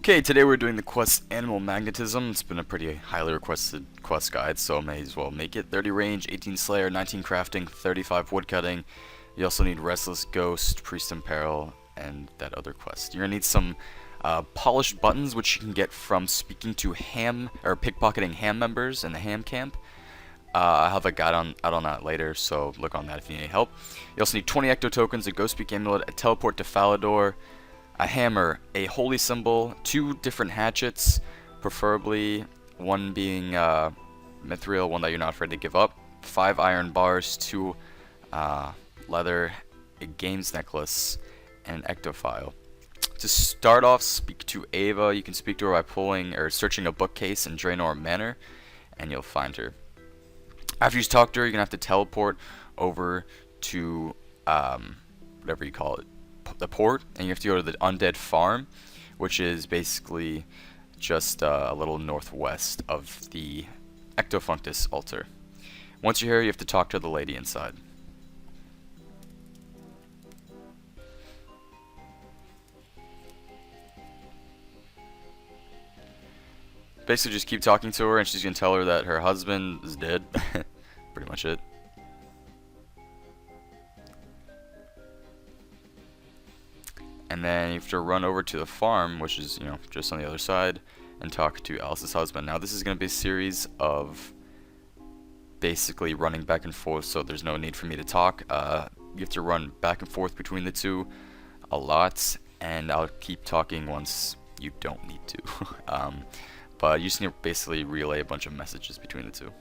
Okay, today we're doing the quest Animal Magnetism. It's been a pretty highly requested quest guide, so I may as well make it. 30 range, 18 Slayer, 19 Crafting, 35 Woodcutting. You also need Restless, Ghost, Priest and Peril, and that other quest. You're going to need some polished buttons, which you can get from speaking to ham, or pickpocketing ham members in the ham camp. I'll have a guide out on that later, so look on that if you need any help. You also need 20 Ecto-tokens, a Ghostspeak Amulet, a teleport to Falador, a hammer, a holy symbol, 2 different hatchets, preferably one being Mithril, one that you're not afraid to give up, 5 iron bars, 2 leather, a games necklace, and an Ectophial. To start off, speak to Ava. You can speak to her by pulling or searching a bookcase in Draynor Manor, and you'll find her. After you talk to her, you're going to have to teleport over to whatever you call it, the port, and you have to go to the undead farm, which is basically just a little northwest of the Ectofunctus altar. Once you're here, you have to talk to the lady inside. Basically just keep talking to her, and she's going to tell her that her husband is dead. Pretty much it. And then you have to run over to the farm, which is, just on the other side, and talk to Alice's husband. Now this is going to be a series of basically running back and forth, so there's no need for me to talk. You have to run back and forth between the two a lot, and I'll keep talking once you don't need to. But you just need to basically relay a bunch of messages between the two.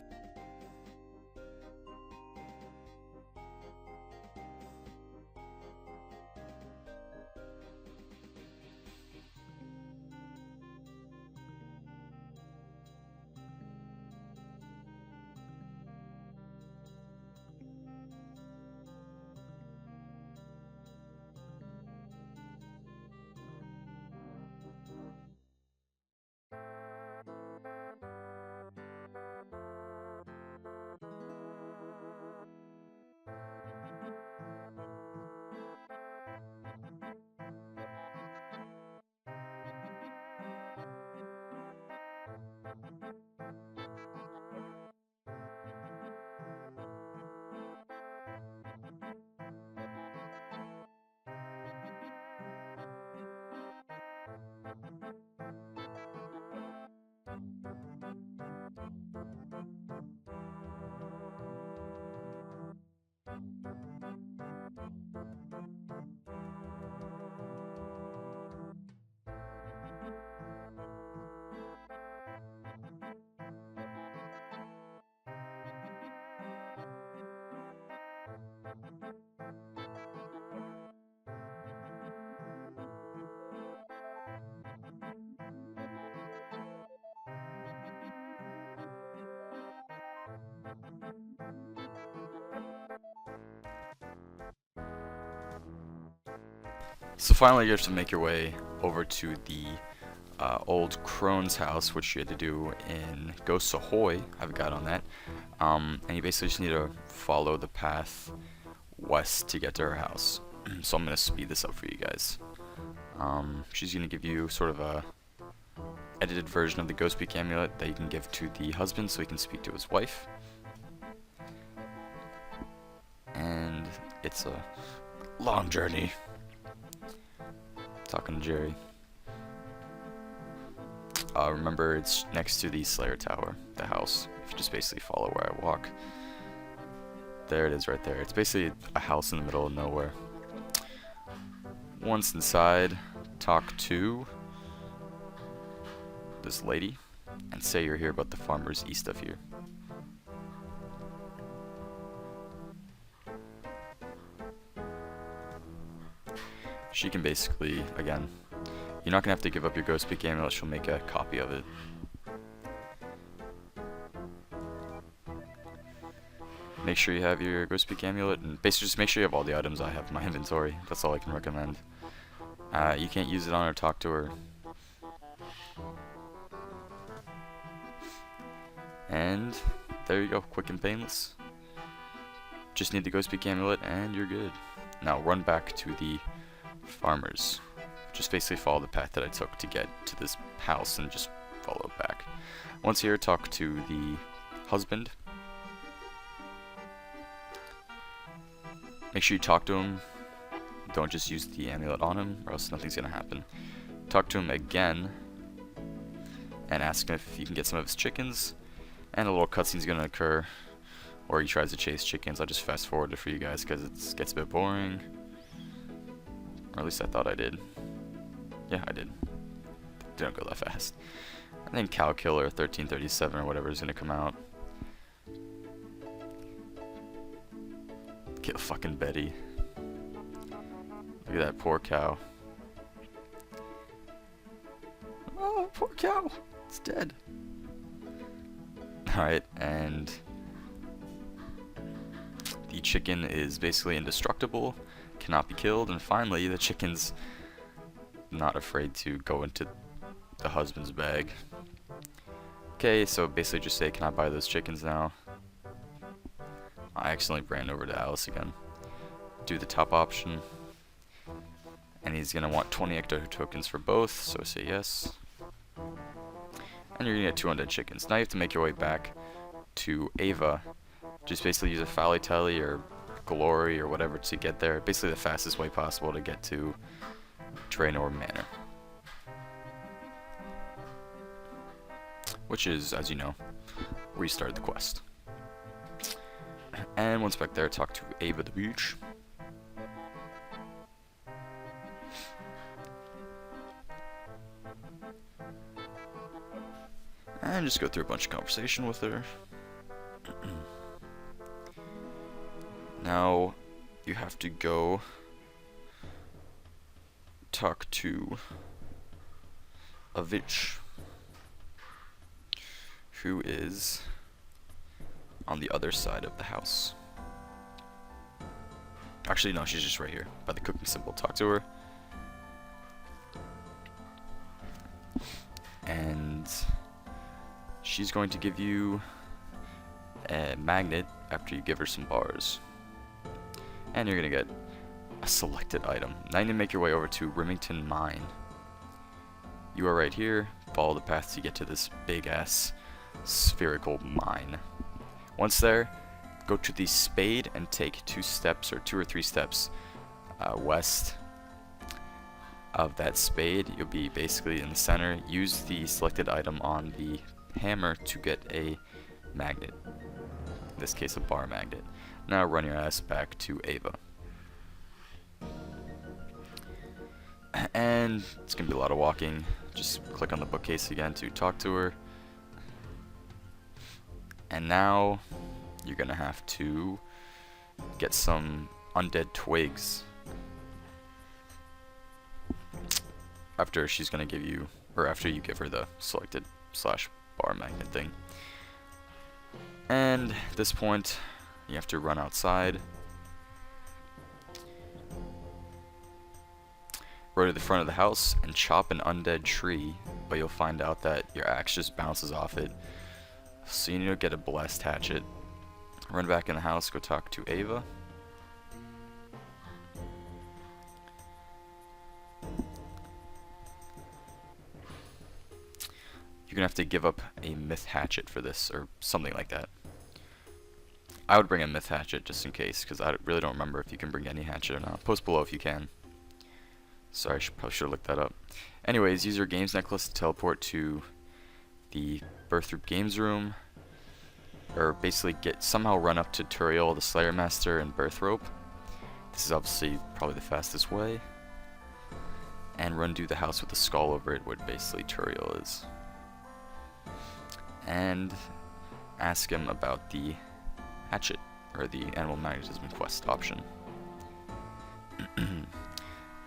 So finally you have to make your way over to the old crone's house, which you had to do in Ghosts Ahoy. I have a guide on that. And you basically just need to follow the path west to get to her house. So I'm going to speed this up for you guys. She's going to give you sort of a edited version of the Ghostspeak Amulet that you can give to the husband so he can speak to his wife. And it's a long journey. Talking to Jerry. Remember, it's next to the Slayer Tower, the house. If you just basically follow where I walk. There it is right there. It's basically a house in the middle of nowhere. Once inside, talk to this lady and say you're here about the farmers east of here. She can basically, again, you're not going to have to give up your Ghostspeak Amulet, she'll make a copy of it. Make sure you have your Ghostspeak Amulet, and basically just make sure you have all the items I have in my inventory. That's all I can recommend. You can't use it on her, talk to her. And there you go, quick and painless. Just need the Ghostspeak Amulet and you're good. Now run back to the farmers, just basically follow the path that I took to get to this house and just follow it back. Once here, talk to the husband. Make sure you talk to him. Don't just use the amulet on him, or else nothing's gonna happen. Talk to him again, and ask him if you can get some of his chickens. And a little cutscene's gonna occur, or he tries to chase chickens. I'll just fast forward it for you guys because it gets a bit boring. Or at least I thought I did. Yeah, I did. Didn't go that fast. And then Cow Killer 1337 or whatever is gonna come out. Kill fucking Betty. Look at that poor cow. Oh, poor cow. It's dead. Alright, and the chicken is basically indestructible, cannot be killed, and finally the chicken's not afraid to go into the husband's bag. Okay, so basically just say, can I buy those chickens now? I accidentally ran over to Alice again. Do the top option. And he's going to want 20 Ecto-tokens for both, so say yes. And you're going to get 2 undead chickens. Now you have to make your way back to Ava. Just basically use a Fally or Glory or whatever to get there. Basically the fastest way possible to get to Draynor Manor. Which is, as you know, where you started the quest. And once back there, talk to Ava the Beach. And just go through a bunch of conversation with her. Now, you have to go talk to a Vitch, who is on the other side of the house. Actually, no, she's just right here by the cooking symbol. Talk to her. And she's going to give you a magnet after you give her some bars. And you're going to get a selected item. Now you need to make your way over to Remington Mine. You are right here. Follow the path to get to this big ass spherical mine. Once there, go to the spade and take 2 steps or 2 or 3 steps west of that spade. You'll be basically in the center. Use the selected item on the hammer to get a magnet. In this case, a bar magnet. Now run your ass back to Ava. And it's going to be a lot of walking. Just click on the bookcase again to talk to her. And now you're going to have to get some undead twigs. After she's going to give you, or after you give her the selected / bar magnet thing. And at this point, you have to run outside. Go to the front of the house and chop an undead tree, but you'll find out that your axe just bounces off it. So you need to get a blessed hatchet. Run back in the house, go talk to Ava. You're gonna have to give up a myth hatchet for this, or something like that. I would bring a myth hatchet just in case, because I really don't remember if you can bring any hatchet or not. Post below if you can. Sorry, probably should have looked that up. Anyways, use your games necklace to teleport to the Burthorpe games room, or basically somehow run up to Peril, the Slayer Master, and Burthorpe. This is obviously probably the fastest way. And run to the house with the skull over it, where basically Peril is. And ask him about the hatchet, or the animal magnetism quest option.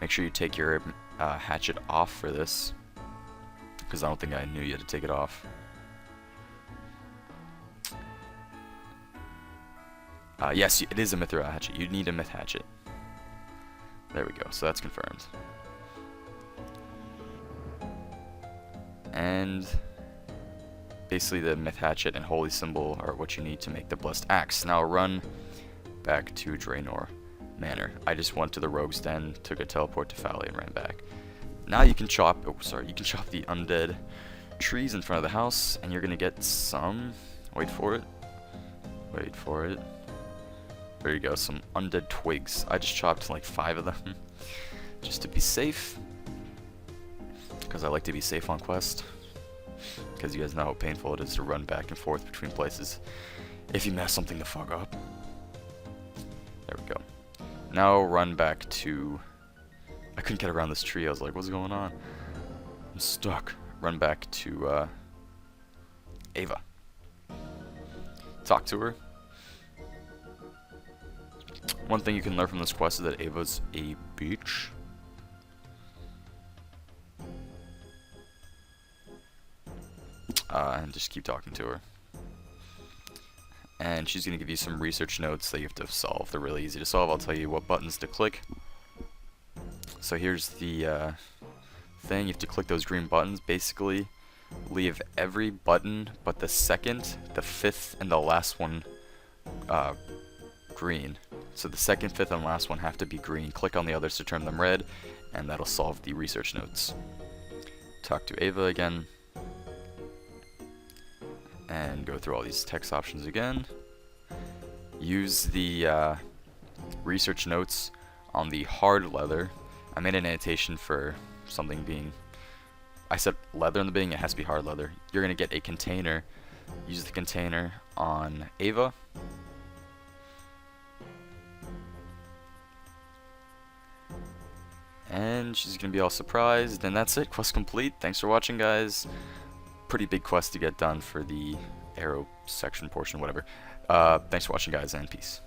Make sure you take your hatchet off for this, because I don't think I knew you had to take it off. Yes, it is a Mithril hatchet. You need a myth hatchet. There we go, so that's confirmed. And basically the myth hatchet and holy symbol are what you need to make the blessed axe. Now run back to Draynor Manor. I just went to the rogue's den, took a teleport to Fally, and ran back. Now you can chop, oh sorry, you can chop the undead trees in front of the house, and you're gonna get some, wait for it, there you go, some undead twigs. I just chopped like 5 of them, just to be safe, because I like to be safe on quest, because you guys know how painful it is to run back and forth between places if you mess something the fuck up. There we go. Now run back to, I couldn't get around this tree, I was like, what's going on? I'm stuck. Run back to Ava. Talk to her. One thing you can learn from this quest is that Ava's a bitch. And just keep talking to her. And she's going to give you some research notes that you have to solve. They're really easy to solve. I'll tell you what buttons to click. So here's the thing. You have to click those green buttons. Basically, leave every button but the second, the fifth, and the last one green. So the second, fifth, and last one have to be green. Click on the others to turn them red, and that'll solve the research notes. Talk to Ava again. And go through all these text options again. Use the research notes on the hard leather. I made an annotation for something being, I said leather in the beginning, it has to be hard leather. You're going to get a container. Use the container on Ava. And she's going to be all surprised, and that's it. Quest complete. Thanks for watching, guys. Pretty big quest to get done for the arrow section portion, whatever. Thanks for watching, guys, and peace.